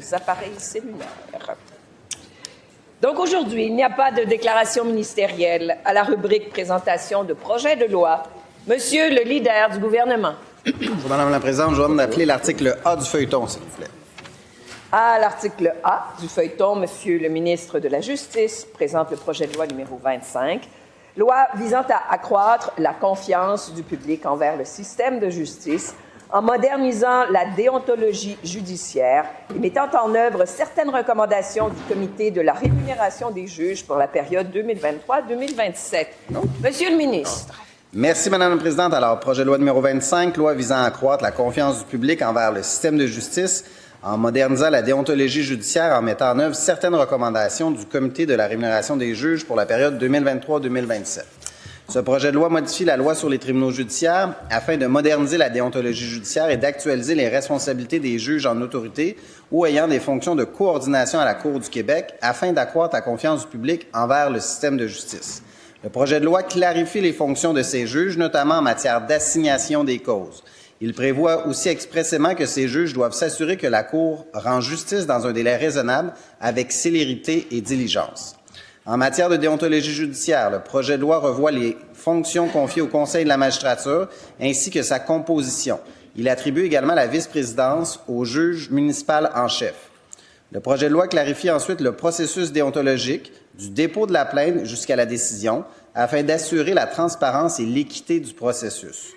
vos appareils cellulaires. Donc aujourd'hui, il n'y a pas de déclaration ministérielle à la rubrique présentation de projet de loi. Monsieur le leader du gouvernement. Madame la Présidente, je vais m'appeler l'article A du feuilleton, s'il vous plaît. À l'article A du feuilleton, Monsieur le ministre de la Justice présente le projet de loi numéro 25, loi visant à accroître la confiance du public envers le système de justice en modernisant la déontologie judiciaire et mettant en œuvre certaines recommandations du Comité de la rémunération des juges pour la période 2023-2027. Monsieur le ministre. Merci, Madame la Présidente. Alors, projet de loi numéro 25, loi visant à accroître la confiance du public envers le système de justice en modernisant la déontologie judiciaire en mettant en œuvre certaines recommandations du Comité de la rémunération des juges pour la période 2023-2027. Ce projet de loi modifie la loi sur les tribunaux judiciaires afin de moderniser la déontologie judiciaire et d'actualiser les responsabilités des juges en autorité ou ayant des fonctions de coordination à la Cour du Québec afin d'accroître la confiance du public envers le système de justice. Le projet de loi clarifie les fonctions de ces juges, notamment en matière d'assignation des causes. Il prévoit aussi expressément que ces juges doivent s'assurer que la Cour rend justice dans un délai raisonnable avec célérité et diligence. En matière de déontologie judiciaire, le projet de loi revoit les fonctions confiées au Conseil de la magistrature ainsi que sa composition. Il attribue également la vice-présidence au juge municipal en chef. Le projet de loi clarifie ensuite le processus déontologique du dépôt de la plainte jusqu'à la décision afin d'assurer la transparence et l'équité du processus.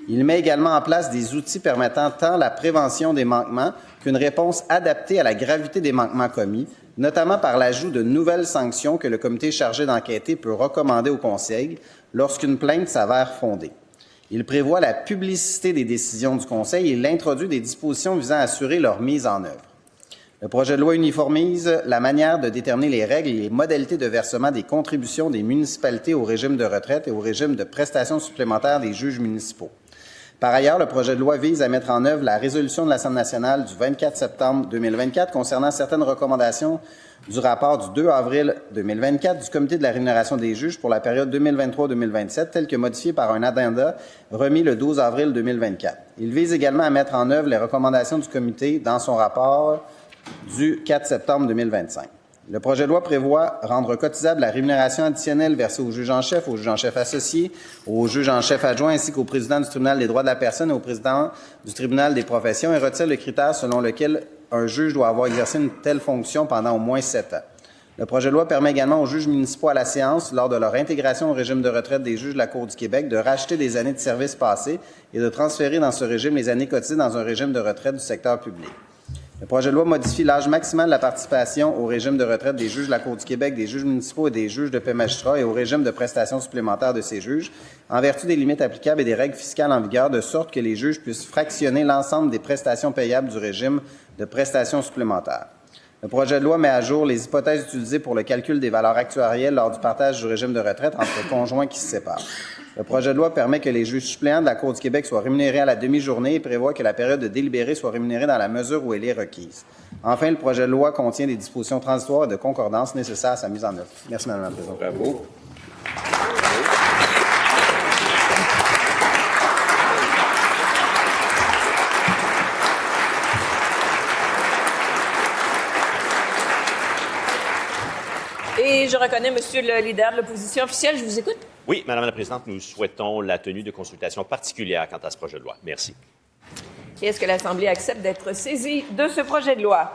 Il met également en place des outils permettant tant la prévention des manquements qu'une réponse adaptée à la gravité des manquements commis, notamment par l'ajout de nouvelles sanctions que le comité chargé d'enquêter peut recommander au Conseil lorsqu'une plainte s'avère fondée. Il prévoit la publicité des décisions du Conseil et il introduit des dispositions visant à assurer leur mise en œuvre. Le projet de loi uniformise la manière de déterminer les règles et les modalités de versement des contributions des municipalités au régime de retraite et au régime de prestations supplémentaires des juges municipaux. Par ailleurs, le projet de loi vise à mettre en œuvre la résolution de l'Assemblée nationale du 24 septembre 2024 concernant certaines recommandations du rapport du 2 avril 2024 du Comité de la rémunération des juges pour la période 2023-2027, tel que modifié par un addenda remis le 12 avril 2024. Il vise également à mettre en œuvre les recommandations du Comité dans son rapport du 4 septembre 2025. Le projet de loi prévoit rendre cotisable la rémunération additionnelle versée au juge en chef, au juge en chef associé, au juge en chef adjoint ainsi qu'au président du tribunal des droits de la personne et au président du tribunal des professions et retire le critère selon lequel un juge doit avoir exercé une telle fonction pendant au moins 7 ans. Le projet de loi permet également aux juges municipaux à la séance, lors de leur intégration au régime de retraite des juges de la Cour du Québec, de racheter des années de service passées et de transférer dans ce régime les années cotisées dans un régime de retraite du secteur public. Le projet de loi modifie l'âge maximal de la participation au régime de retraite des juges de la Cour du Québec, des juges municipaux et des juges de paix magistrats et au régime de prestations supplémentaires de ces juges, en vertu des limites applicables et des règles fiscales en vigueur, de sorte que les juges puissent fractionner l'ensemble des prestations payables du régime de prestations supplémentaires. Le projet de loi met à jour les hypothèses utilisées pour le calcul des valeurs actuarielles lors du partage du régime de retraite entre conjoints qui se séparent. Le projet de loi permet que les juges suppléants de la Cour du Québec soient rémunérés à la demi-journée et prévoit que la période de délibéré soit rémunérée dans la mesure où elle est requise. Enfin, le projet de loi contient des dispositions transitoires et de concordance nécessaires à sa mise en œuvre. Merci, Mme la Présidente. Bravo. Et je reconnais Monsieur le leader de l'opposition officielle. Je vous écoute. Oui, Madame la Présidente, nous souhaitons la tenue de consultations particulières quant à ce projet de loi. Merci. Est-ce que l'Assemblée accepte d'être saisie de ce projet de loi?